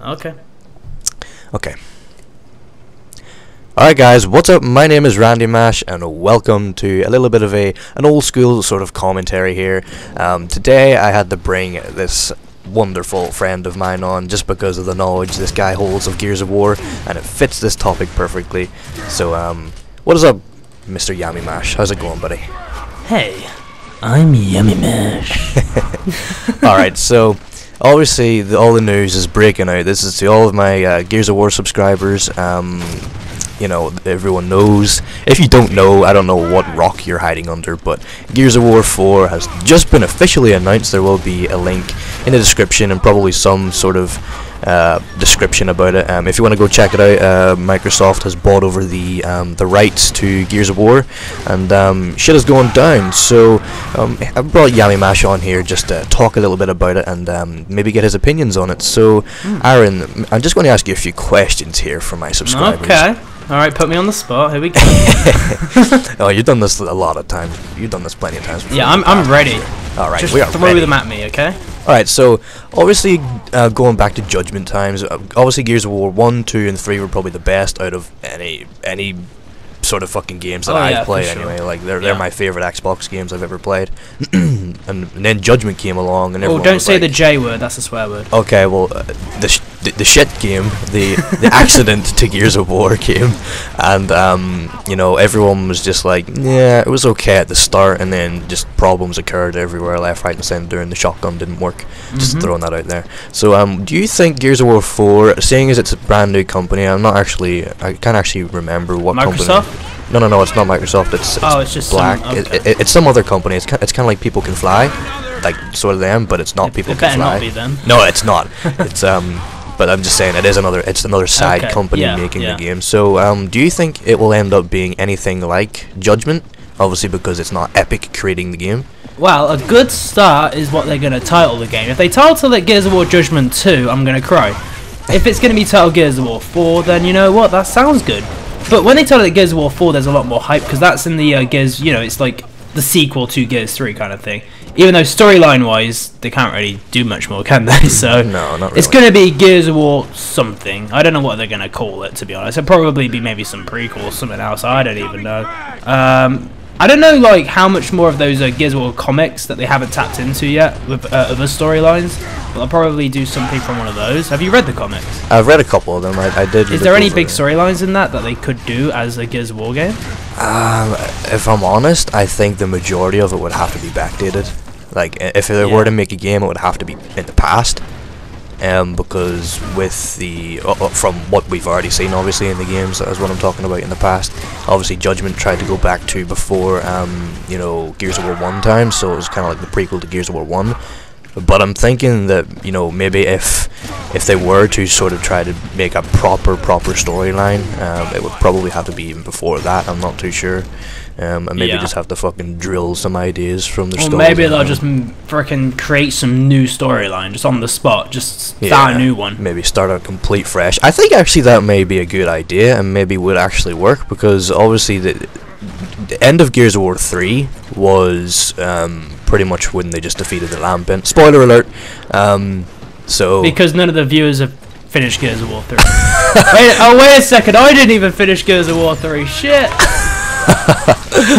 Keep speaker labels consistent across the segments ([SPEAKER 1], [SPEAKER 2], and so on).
[SPEAKER 1] Okay.
[SPEAKER 2] Okay. Alright guys, what's up? My name is Randymash and welcome to a little bit of an old school sort of commentary here. Today I had to bring this wonderful friend of mine on just because of the knowledge this guy holds of Gears of War, and it fits this topic perfectly. So what is up, Mr. Yamimash? How's it going, buddy?
[SPEAKER 1] Hey, I'm Yamimash.
[SPEAKER 2] Alright, so obviously all the news is breaking out. This is to all of my Gears of War subscribers. You know, everyone knows. If you don't know, I don't know what rock you're hiding under, but Gears of War 4 has just been officially announced. There will be a link in the description and probably some sort of description about it. If you want to go check it out, Microsoft has bought over the rights to Gears of War, and shit is going down. So I brought Yamimash on here just to talk a little bit about it and maybe get his opinions on it. So Aaron, I'm just going to ask you a few questions here from my subscribers.
[SPEAKER 1] Okay. Alright, put me on the spot. Here we go.
[SPEAKER 2] Oh, you've done this a lot of times. You've done this plenty of times before.
[SPEAKER 1] Yeah, I'm ready.
[SPEAKER 2] Alright,
[SPEAKER 1] Just
[SPEAKER 2] we are
[SPEAKER 1] throw
[SPEAKER 2] ready.
[SPEAKER 1] them at me, okay?
[SPEAKER 2] Alright, so obviously going back to Judgment times, obviously Gears of War 1, 2, and 3 were probably the best out of any sort of fucking games that I play anyway. Like they're my favorite Xbox games I've ever played. and then Judgment came along, and everyone
[SPEAKER 1] don't
[SPEAKER 2] was
[SPEAKER 1] say
[SPEAKER 2] like,
[SPEAKER 1] the J word. That's a swear word.
[SPEAKER 2] Okay, well, the shit game, the accident to Gears of War came, and you know, everyone was just like, yeah, it was okay at the start, and then just problems occurred everywhere, left, right, and centre, and the shotgun didn't work. Just throwing that out there. So, do you think Gears of War 4, seeing as it's a brand new company, I can't actually remember what
[SPEAKER 1] Microsoft?
[SPEAKER 2] company. No, it's not Microsoft. It's
[SPEAKER 1] just
[SPEAKER 2] Black.
[SPEAKER 1] It's
[SPEAKER 2] some other company. It's kind of like People Can Fly, like sort of them, but it's not People Can
[SPEAKER 1] better
[SPEAKER 2] Fly.
[SPEAKER 1] not be them.
[SPEAKER 2] No, it's not. It's but I'm just saying it's another side company making the game. So do you think it will end up being anything like Judgment? Obviously, because it's not Epic creating the game.
[SPEAKER 1] Well, a good start is what they're going to title the game. If they title it Gears of War Judgment 2, I'm going to cry. If it's going to be titled Gears of War 4, then you know what, that sounds good. But when they title it Gears of War 4, there's a lot more hype, because that's in the Gears, you know, it's like the sequel to Gears 3 kind of thing. Even though storyline-wise, they can't really do much more, can they? So
[SPEAKER 2] no, not really.
[SPEAKER 1] It's going to be Gears of War something. I don't know what they're going to call it, to be honest. It'll probably be maybe some prequel or something else. I don't even know. I don't know, like, how much more of those Gears of War comics that they haven't tapped into yet with other storylines. But I'll probably do something from one of those. Have you read the comics?
[SPEAKER 2] I've read a couple of them. I did.
[SPEAKER 1] Is there any big storylines in that they could do as a Gears of War game?
[SPEAKER 2] If I'm honest, I think the majority of it would have to be backdated. Like, if they were to make a game, it would have to be in the past. Because with the from what we've already seen, obviously in the games, that's what I'm talking about in the past. Obviously, Judgment tried to go back to before, you know, Gears of War 1 time, so it was kind of like the prequel to Gears of War 1. But I'm thinking that, you know, maybe if they were to sort of try to make a proper storyline, it would probably have to be even before that. I'm not too sure. And maybe just have to fucking drill some ideas from the story.
[SPEAKER 1] Or maybe they'll just freaking create some new storyline just on the spot, just start a new one.
[SPEAKER 2] Maybe start out complete fresh. I think actually that may be a good idea and maybe would actually work, because obviously the end of Gears of War 3 was pretty much when they just defeated the Lambent. Spoiler alert. So
[SPEAKER 1] because none of the viewers have finished Gears of War 3. wait a second, I didn't even finish Gears of War 3. Shit.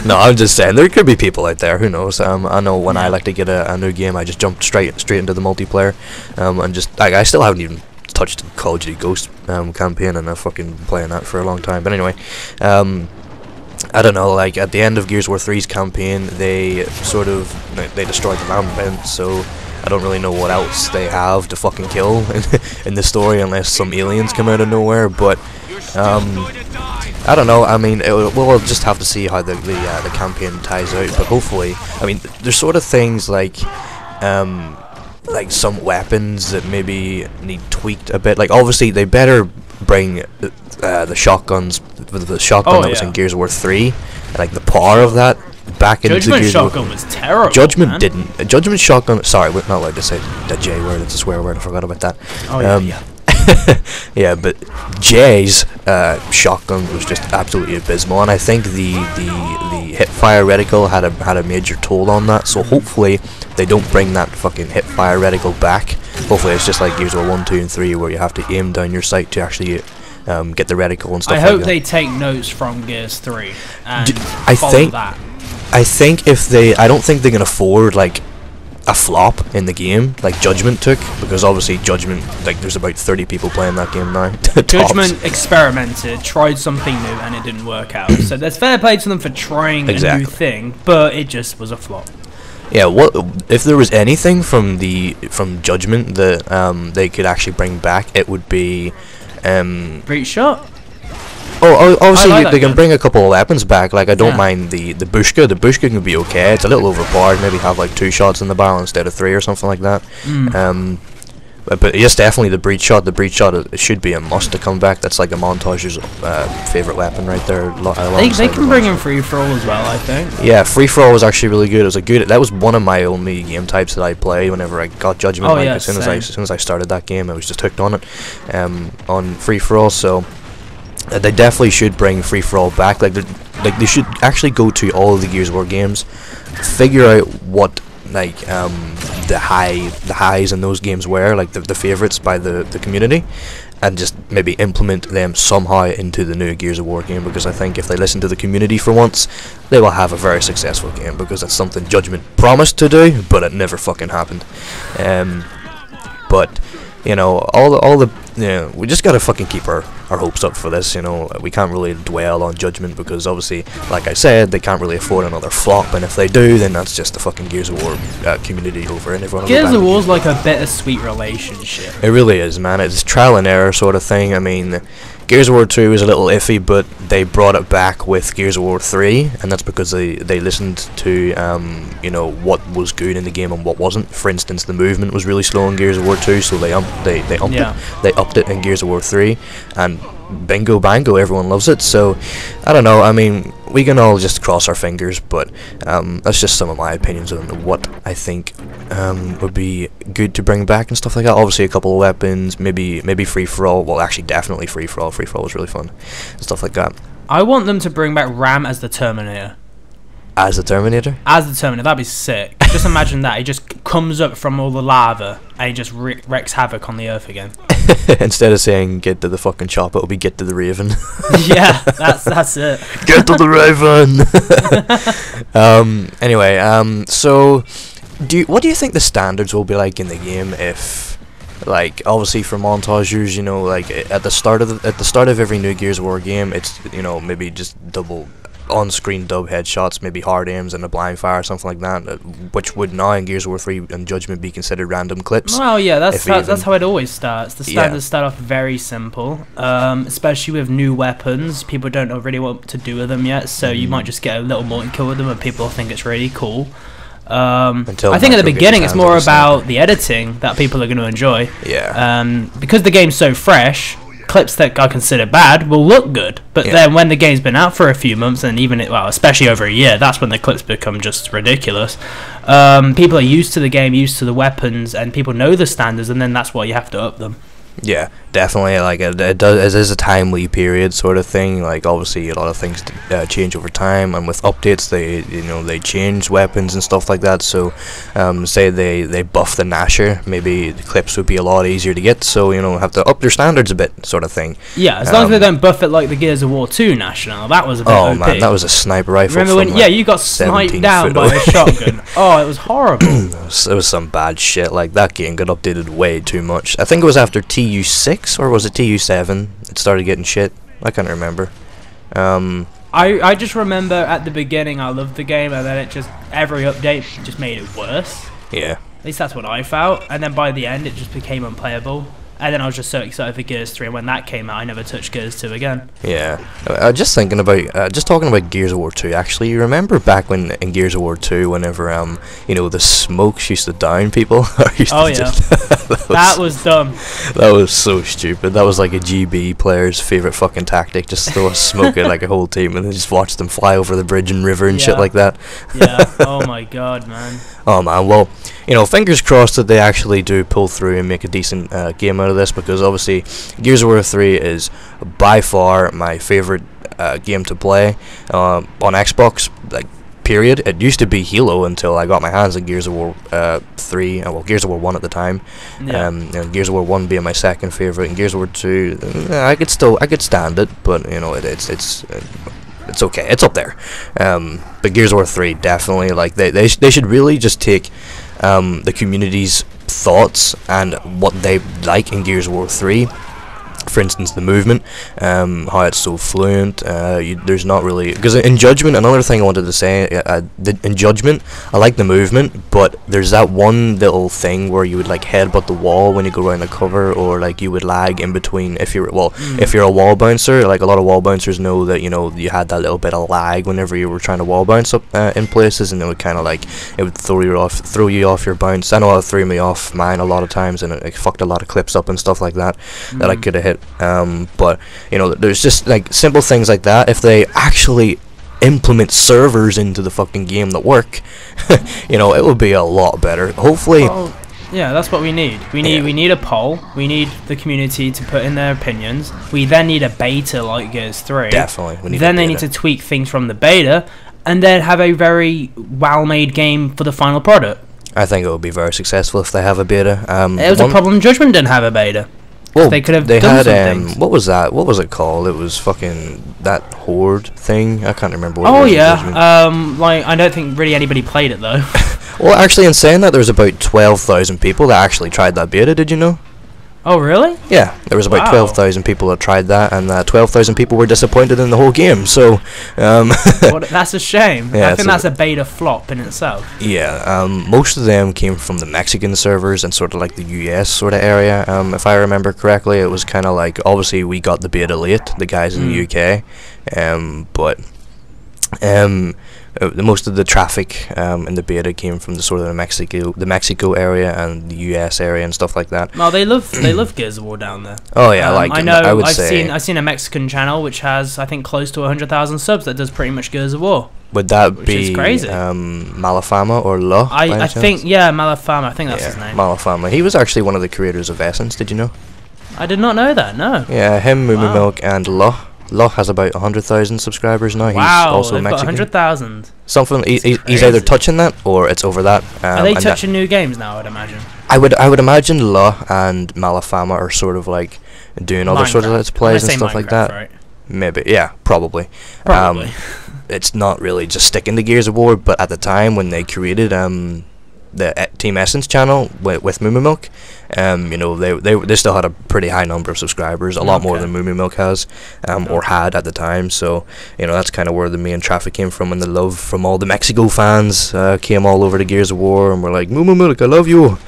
[SPEAKER 2] No, I'm just saying there could be people out there. Who knows? I know when I like to get a new game, I just jump straight into the multiplayer, and just I still haven't even touched Call of Duty Ghost campaign, and I've fucking playing that for a long time. But anyway, I don't know. Like at the end of Gears of War 3's campaign, they destroyed the Lambent, so I don't really know what else they have to fucking kill in the story, unless some aliens come out of nowhere. But I don't know. I mean, we'll just have to see how the campaign ties out. But hopefully, I mean, there's sort of things like some weapons that maybe need tweaked a bit. Like obviously, they better bring the shotguns, the shotgun that was in Gears of War 3, and like the power of that back into Gears of War.
[SPEAKER 1] Judgment shotgun was terrible.
[SPEAKER 2] Judgment didn't. Judgment shotgun. Sorry, we're not allowed to say the J word. It's a swear word. I forgot about that.
[SPEAKER 1] Oh yeah.
[SPEAKER 2] Yeah, but Jay's shotgun was just absolutely abysmal, and I think the hipfire reticle had a major toll on that. So hopefully they don't bring that fucking hipfire reticle back hopefully it's just like Gears of War 1, 2, and 3, where you have to aim down your sight to actually get the reticle and stuff.
[SPEAKER 1] I
[SPEAKER 2] like
[SPEAKER 1] hope
[SPEAKER 2] that.
[SPEAKER 1] they take notes from Gears 3 and
[SPEAKER 2] I
[SPEAKER 1] follow
[SPEAKER 2] think
[SPEAKER 1] that.
[SPEAKER 2] I think if they, I don't think they can afford like a flop in the game like Judgment took, because obviously Judgment, like there's about 30 people playing that game now.
[SPEAKER 1] Judgment experimented, tried something new, and it didn't work out. So there's fair play to them for trying a new thing, but it just was a flop.
[SPEAKER 2] Yeah, what if there was anything from Judgment that they could actually bring back? It would be
[SPEAKER 1] Breach shot.
[SPEAKER 2] Oh, obviously
[SPEAKER 1] like
[SPEAKER 2] they can
[SPEAKER 1] gun.
[SPEAKER 2] bring a couple of weapons back. Like I don't mind the Bushka. The Bushka can be okay. It's a little overpowered. Maybe have like 2 shots in the barrel instead of 3 or something like that. But yes, definitely the breach shot. The breach shot it should be a must to come back. That's like a montager's favorite weapon right there.
[SPEAKER 1] They can bring in free for all as well, I think.
[SPEAKER 2] Yeah, free for all was actually really good. It was a good. That was one of my only game types that I played whenever I got Judgment.
[SPEAKER 1] Oh,
[SPEAKER 2] like,
[SPEAKER 1] yeah,
[SPEAKER 2] as soon as I started that game, I was just hooked on it, on free for all. So. They definitely should bring free for all back. Like they should actually go to all of the Gears of War games, figure out what like the highs in those games were, like the favorites by the community, and just maybe implement them somehow into the new Gears of War game. Because I think if they listen to the community for once, they will have a very successful game, because that's something Judgment promised to do, but it never fucking happened. But you know, all the we just gotta fucking keep our hopes up for this. You know, we can't really dwell on Judgment, because obviously, like I said, they can't really afford another flop, and if they do, then that's just the fucking Gears of War community over, and everyone.
[SPEAKER 1] Gears of War's like a bittersweet relationship.
[SPEAKER 2] It really is, man. It's trial and error sort of thing. I mean, Gears of War 2 is a little iffy, but they brought it back with Gears of War 3, and that's because they listened to you know, what was good in the game and what wasn't. For instance, the movement was really slow in Gears of War 2, so they upped it in Gears of War 3, and bingo bango, everyone loves it. So I don't know, I mean, we can all just cross our fingers, but that's just some of my opinions on what I think would be good to bring back and stuff like that. Obviously a couple of weapons, maybe free for all. Well, actually definitely free for all. Free for all was really fun and stuff like that.
[SPEAKER 1] I want them to bring back Ram as the Terminator.
[SPEAKER 2] As the Terminator?
[SPEAKER 1] As the Terminator, that'd be sick. Just imagine that. He just comes up from all the lava and he just wreaks havoc on the earth again.
[SPEAKER 2] Instead of saying get to the fucking chopper, it'll be get to the Raven.
[SPEAKER 1] Yeah, that's it.
[SPEAKER 2] Get to the Raven! Anyway, so what do you think the standards will be like in the game if, like, obviously for montagers, you know, like at the start of every new Gears of War game, it's, you know, maybe just double on-screen dub headshots, maybe hard aims and a blind fire or something like that, which would now in Gears of War 3 and Judgment be considered random clips.
[SPEAKER 1] Well, yeah, that's how it always starts. The standards start off very simple, especially with new weapons. People don't know really what to do with them yet, so you might just get a little multi-kill with them and people think it's really cool. I think at the beginning it's more about the editing that people are going to enjoy.
[SPEAKER 2] Yeah.
[SPEAKER 1] Because the game's so fresh, clips that I consider bad will look good, but then when the game's been out for a few months, and even especially over a year, that's when the clips become just ridiculous. People are used to the game, used to the weapons, and people know the standards, and then that's why you have to up them.
[SPEAKER 2] Yeah, definitely. Like it is a timely period sort of thing. Like obviously a lot of things change over time, and with updates they change weapons and stuff like that. So say they buff the Nasher, maybe the clips would be a lot easier to get. So have to up their standards a bit, sort of thing.
[SPEAKER 1] Yeah, as long as they don't buff it like the Gears of War 2 National. That was a bit OP.
[SPEAKER 2] Man, that was a sniper rifle.
[SPEAKER 1] Remember when? Yeah, you got sniped down by a shotgun. Oh, it was horrible.
[SPEAKER 2] It was some bad shit. Like that game got updated way too much. I think it was after TU6 or was it TU7? It started getting shit. I can't remember.
[SPEAKER 1] I just remember at the beginning I loved the game, and then it just every update just made it worse.
[SPEAKER 2] Yeah.
[SPEAKER 1] At least that's what I felt. And then by the end it just became unplayable. And then I was just so excited for Gears 3, and when that came out I never touched Gears 2 again.
[SPEAKER 2] Yeah. Just thinking about just talking about Gears of War 2 actually, you remember back when in Gears of War 2 whenever the smokes used to down people?
[SPEAKER 1] Oh yeah. That was dumb.
[SPEAKER 2] That was so stupid. That was like a GB player's favourite fucking tactic, just throw a smoke at like a whole team and then just watch them fly over the bridge and river and shit like that.
[SPEAKER 1] Yeah. Oh my god, man.
[SPEAKER 2] Oh man, well, fingers crossed that they actually do pull through and make a decent game out of this, because obviously Gears of War 3 is by far my favourite game to play on Xbox. Like period. It used to be Halo until I got my hands on Gears of War 3, well, Gears of War 1 at the time.
[SPEAKER 1] Yeah.
[SPEAKER 2] Gears of War 1 being my second favorite, and Gears of War 2, I could stand it, but you know, it's okay. It's up there. But Gears of War 3 definitely, like, they should really just take the community's thoughts and what they like in Gears of War 3. For instance, the movement, how it's so fluent. There's not really, because in Judgment, another thing I wanted to say, in Judgment, I like the movement, but there's that one little thing where you would like headbutt the wall when you go around the cover, or like you would lag in between. If you're if you're a wall bouncer, like a lot of wall bouncers know that, you know, you had that little bit of lag whenever you were trying to wall bounce up in places, and it would kind of like, it would throw you off your bounce. I know it threw me off mine a lot of times, and it fucked a lot of clips up and stuff like that that I could have hit. But you know, there's just like simple things like that. If they actually implement servers into the fucking game that work, you know, it would be a lot better. Hopefully.
[SPEAKER 1] Well, yeah, that's what we need. We need a poll. We need the community to put in their opinions. We then need a beta like Gears 3.
[SPEAKER 2] Definitely. We need
[SPEAKER 1] then they need to tweak things from the beta, and then have a very well-made game for the final product.
[SPEAKER 2] I think it would be very successful if they have a beta.
[SPEAKER 1] It was a problem Judgment didn't have a beta.
[SPEAKER 2] Well,
[SPEAKER 1] they could have done some things.
[SPEAKER 2] What was that? What was it called? It was fucking that Horde thing. I can't remember what it was.
[SPEAKER 1] Oh yeah. Like, I don't think really anybody played it though.
[SPEAKER 2] Well, actually, in saying that, there was about 12,000 people that actually tried that beta. Did you know?
[SPEAKER 1] Oh really?
[SPEAKER 2] Yeah, there was about 12,000 people that tried that, and 12,000 people were disappointed in the whole game. So,
[SPEAKER 1] that's a shame.
[SPEAKER 2] Yeah,
[SPEAKER 1] I think that's a beta flop in itself.
[SPEAKER 2] Yeah, most of them came from the Mexican servers and sort of like the US sort of area. If I remember correctly, it was kind of like, obviously we got the beta late, the guys in the UK, but most of the traffic in the beta came from the sort of the Mexico area and the US area and stuff like that.
[SPEAKER 1] No, they love Gears of War down there.
[SPEAKER 2] Oh yeah,
[SPEAKER 1] I know. I've seen a Mexican channel which has, I think, close to 100,000 subs that does pretty much Gears of War.
[SPEAKER 2] Would that
[SPEAKER 1] which
[SPEAKER 2] be
[SPEAKER 1] is crazy.
[SPEAKER 2] Malafama or La?
[SPEAKER 1] I think, yeah, Malafama. I think that's his name.
[SPEAKER 2] Malafama. He was actually one of the creators of Essence. Did you know?
[SPEAKER 1] I did not know that. No.
[SPEAKER 2] Yeah, him, Moo Milk, and La. La has about 100,000 subscribers now.
[SPEAKER 1] Wow,
[SPEAKER 2] he's also
[SPEAKER 1] they've
[SPEAKER 2] Mexican.
[SPEAKER 1] got 100,000.
[SPEAKER 2] Something. He's either touching that or it's over that.
[SPEAKER 1] Are they touching new games now? I'd imagine.
[SPEAKER 2] I would imagine La and Malafama are sort of like doing other sort of let's plays and stuff like that.
[SPEAKER 1] Right?
[SPEAKER 2] Maybe, yeah, probably.
[SPEAKER 1] Probably.
[SPEAKER 2] It's not really just sticking to Gears of War, but at the time when they created the Team Essence channel with Moo Milk, you know, they still had a pretty high number of subscribers, a lot more than Moo Milk has, or had at the time. So, you know, that's kind of where the main traffic came from, and the love from all the Mexico fans came all over to Gears of War, and were like, Moo Milk, I love you.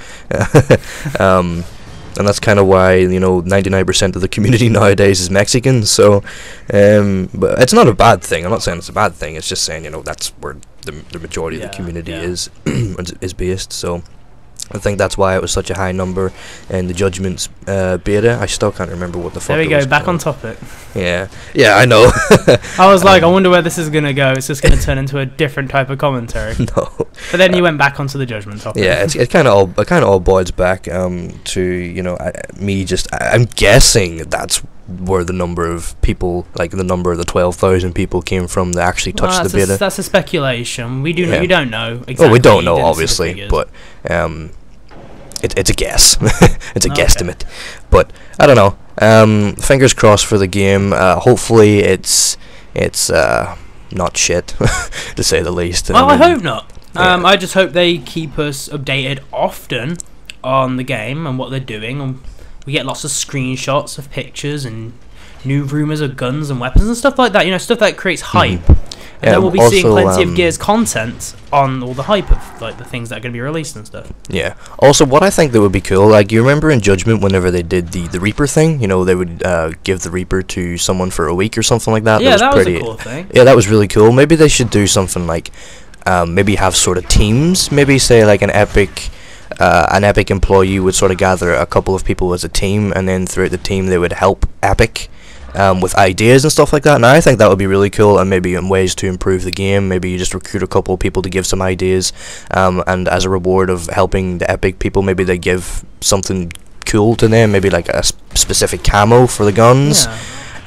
[SPEAKER 2] And that's kind of why, you know, 99% of the community nowadays is Mexican. So, but it's not a bad thing. I'm not saying it's a bad thing. It's just saying, you know, that's where the majority of the community is based. So, I think that's why it was such a high number in the Judgment's beta. I still can't remember what the fuck.
[SPEAKER 1] There we
[SPEAKER 2] it
[SPEAKER 1] go,
[SPEAKER 2] was
[SPEAKER 1] back
[SPEAKER 2] called.
[SPEAKER 1] on topic.
[SPEAKER 2] Yeah, I know.
[SPEAKER 1] I was like, I wonder where this is gonna go. It's just gonna turn into a different type of commentary.
[SPEAKER 2] No.
[SPEAKER 1] But then you went back onto the Judgment topic.
[SPEAKER 2] Yeah, it kind of all boils back to, you know, I'm guessing that's where the number of people, like the number of the 12,000 people came from that actually touched the beta.
[SPEAKER 1] That's a speculation. We don't know exactly.
[SPEAKER 2] Well, we don't know, obviously, but it's a guess. It's a guesstimate. But I don't know. Fingers crossed for the game. Hopefully it's not shit, to say the least.
[SPEAKER 1] Well, I hope not. I just hope they keep us updated often on the game and what they're doing, and we get lots of screenshots of pictures and new rumours of guns and weapons and stuff like that. You know, stuff that creates hype. And then we'll be seeing plenty of Gears content on all the hype of like the things that are going to be released and stuff.
[SPEAKER 2] Yeah. Also, what I think that would be cool, like, you remember in Judgment whenever they did the Reaper thing, you know, they would give the Reaper to someone for a week or something like that.
[SPEAKER 1] Yeah, that was a cool thing.
[SPEAKER 2] Yeah, that was really cool. Maybe they should do something like, maybe have sort of teams. Maybe say like an epic employee would sort of gather a couple of people as a team, and then throughout the team they would help Epic with ideas and stuff like that. And I think that would be really cool, and maybe in ways to improve the game, maybe you just recruit a couple of people to give some ideas, and as a reward of helping the Epic people, maybe they give something cool to them, maybe like a specific camo for the guns.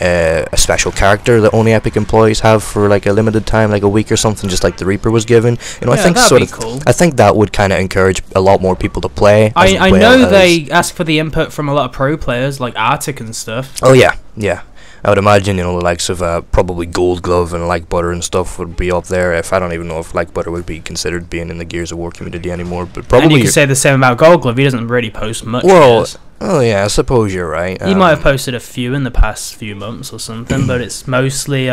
[SPEAKER 2] a special character that only Epic employees have for like a limited time, like a week or something, just like the Reaper was given. You know,
[SPEAKER 1] Yeah,
[SPEAKER 2] I think
[SPEAKER 1] that'd
[SPEAKER 2] sort
[SPEAKER 1] be
[SPEAKER 2] of,
[SPEAKER 1] cool.
[SPEAKER 2] I think that would kind of encourage a lot more people to play.
[SPEAKER 1] I know they ask for the input from a lot of pro players like Arctic and stuff.
[SPEAKER 2] Oh yeah, yeah. I would imagine, you know, the likes of probably Gold Glove and Like Butter and stuff would be up there. If I don't even know if Like Butter would be considered being in the Gears of War community anymore, but probably.
[SPEAKER 1] And you can say the same about Gold Glove. He doesn't really post much.
[SPEAKER 2] Well, oh yeah, I suppose you're right.
[SPEAKER 1] He might have posted a few in the past few months or something, but it's mostly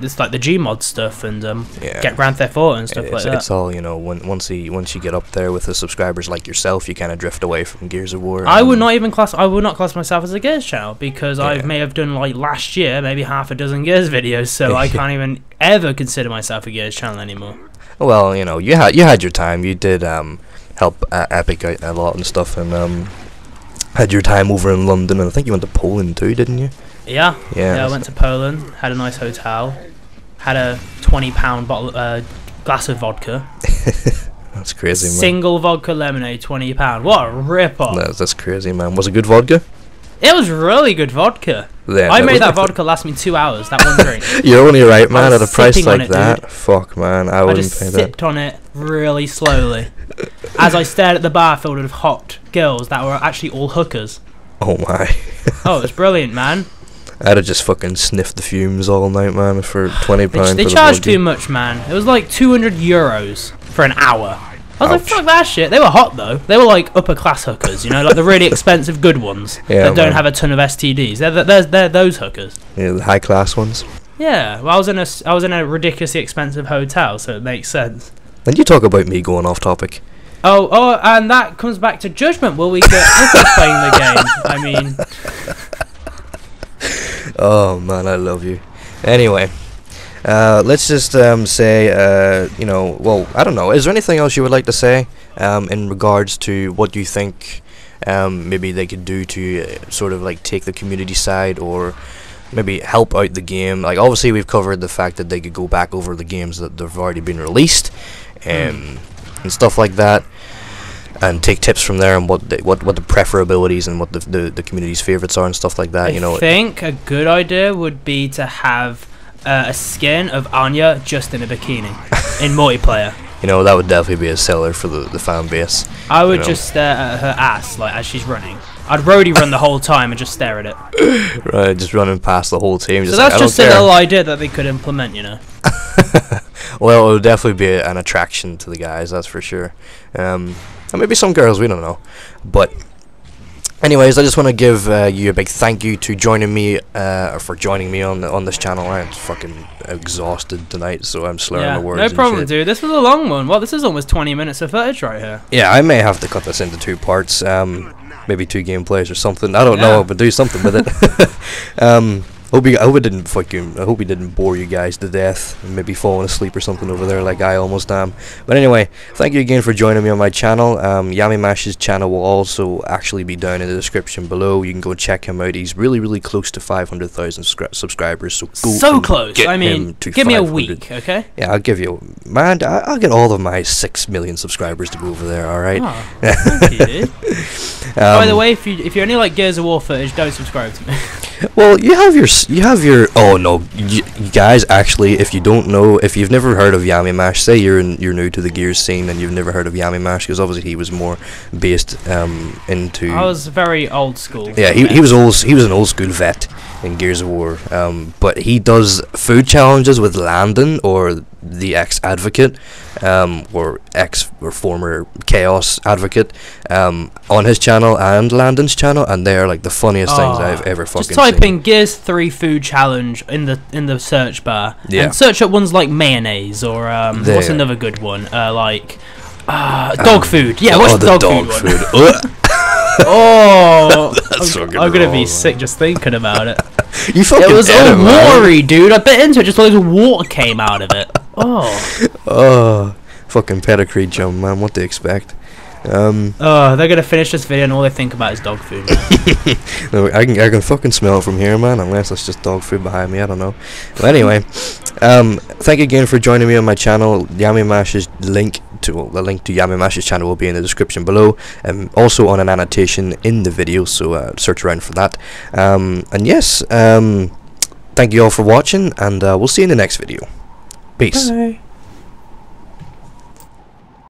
[SPEAKER 1] it's like the Gmod stuff and
[SPEAKER 2] yeah.
[SPEAKER 1] get Grand Theft Auto and stuff like that.
[SPEAKER 2] It's all, you know, once you get up there with the subscribers like yourself, you kind of drift away from Gears of War.
[SPEAKER 1] I would not class myself as a Gears channel because I may have done like last year maybe half a dozen Gears videos, so I can't even ever consider myself a Gears channel anymore.
[SPEAKER 2] Well, you know, you had your time. You did help Epic out a lot and stuff, and had your time over in London, and I think you went to Poland too, didn't you?
[SPEAKER 1] Yeah. I went to Poland, had a nice hotel, had a £20 bottle glass of vodka.
[SPEAKER 2] That's crazy, man.
[SPEAKER 1] Single vodka lemonade, £20. What a rip-off.
[SPEAKER 2] That's crazy, man. Was it good vodka?
[SPEAKER 1] It was really good vodka.
[SPEAKER 2] Yeah,
[SPEAKER 1] I made that vodka last me 2 hours, that one drink.
[SPEAKER 2] You're only right, man, at a price like
[SPEAKER 1] it,
[SPEAKER 2] that.
[SPEAKER 1] Dude.
[SPEAKER 2] Fuck, man, I wouldn't
[SPEAKER 1] just
[SPEAKER 2] pay that.
[SPEAKER 1] sipped on it really slowly as I stared at the bar filled with hot girls that were actually all hookers.
[SPEAKER 2] Oh my.
[SPEAKER 1] Oh, it was brilliant, man.
[SPEAKER 2] I'd have just fucking sniffed the fumes all night, man, for £20.
[SPEAKER 1] They charged too much, man. It was like €200 for an hour. I was like, fuck that shit. They were hot, though. They were like upper class hookers, you know, like the really expensive good ones that don't have a ton of STDs. They're those hookers.
[SPEAKER 2] Yeah, the high class ones.
[SPEAKER 1] Yeah, well, I was in a ridiculously expensive hotel, so it makes sense.
[SPEAKER 2] And you talk about me going off topic.
[SPEAKER 1] Oh, and that comes back to Judgment. Will we get hookers playing the game? I mean...
[SPEAKER 2] Oh, man, I love you. Anyway... let's just say, you know, well, I don't know. Is there anything else you would like to say in regards to what you think maybe they could do to sort of like take the community side or maybe help out the game? Like, obviously, we've covered the fact that they could go back over the games that have already been released and stuff like that, and take tips from there and what the preferabilities and what the community's favorites are and stuff like that. You know,
[SPEAKER 1] I think a good idea would be to have a skin of Anya just in a bikini in multiplayer.
[SPEAKER 2] You know, that would definitely be a seller for the fan base.
[SPEAKER 1] I would just stare at her ass like as she's running. I'd roadie run the whole time and just stare at it.
[SPEAKER 2] Right, just running past the whole team.
[SPEAKER 1] So that's just a little idea that they could implement, you know.
[SPEAKER 2] Well, it would definitely be an attraction to the guys, that's for sure. And maybe some girls, we don't know. But anyways, I just want to give you a big thank you to joining me for joining me on this channel. I'm fucking exhausted tonight, so I'm slurring the words.
[SPEAKER 1] No problem,
[SPEAKER 2] and shit.
[SPEAKER 1] dude. This was a long one. Well, this is almost 20 minutes of footage right here.
[SPEAKER 2] Yeah, I may have to cut this into 2 parts. Maybe 2 gameplays or something. I don't know, but do something with it. I hope he didn't bore you guys to death and maybe falling asleep or something over there like I almost am. But anyway, thank you again for joining me on my channel. Yamimash's channel will also actually be down in the description below. You can go check him out. He's really close to 500,000 subscribers. So
[SPEAKER 1] close. I mean, give me a week, okay?
[SPEAKER 2] Yeah, I'll give you, man. I'll get all of my 6 million subscribers to go over there. All right.
[SPEAKER 1] Oh, thank you, dude. By the way, if you only like Gears of War footage, don't subscribe to me.
[SPEAKER 2] Well, you have your oh no, you guys, actually, if you don't know, if you've never heard of Yamimash, say you're new to the Gears scene and you've never heard of Yamimash, because obviously he was more based into,
[SPEAKER 1] I was very old school.
[SPEAKER 2] Yeah, he was an old school vet in Gears of War, but he does food challenges with Landon, or the ex-advocate, or former Chaos advocate, on his channel and Landon's channel, and they are like the funniest things I've ever fucking seen.
[SPEAKER 1] Just type in Gears 3 food challenge in the search bar, and search up ones like mayonnaise or what's another good one, like dog food. Yeah, what's the dog food one? Oh, I'm gonna be sick just thinking about it.
[SPEAKER 2] You fucking
[SPEAKER 1] it was all
[SPEAKER 2] man.
[SPEAKER 1] watery, dude. I bit into it, just loads of water came out of it.
[SPEAKER 2] Oh, fucking pedigree jump, man. What do you expect?
[SPEAKER 1] They're gonna finish this video and all they think about is dog food.
[SPEAKER 2] No, I can fucking smell it from here, man. Unless it's just dog food behind me, I don't know. But anyway, thank you again for joining me on my channel. Yamimash's link to Yamimash's channel will be in the description below, and also on an annotation in the video. So search around for that. And yes, thank you all for watching, and we'll see you in the next video. Peace.
[SPEAKER 1] Bye.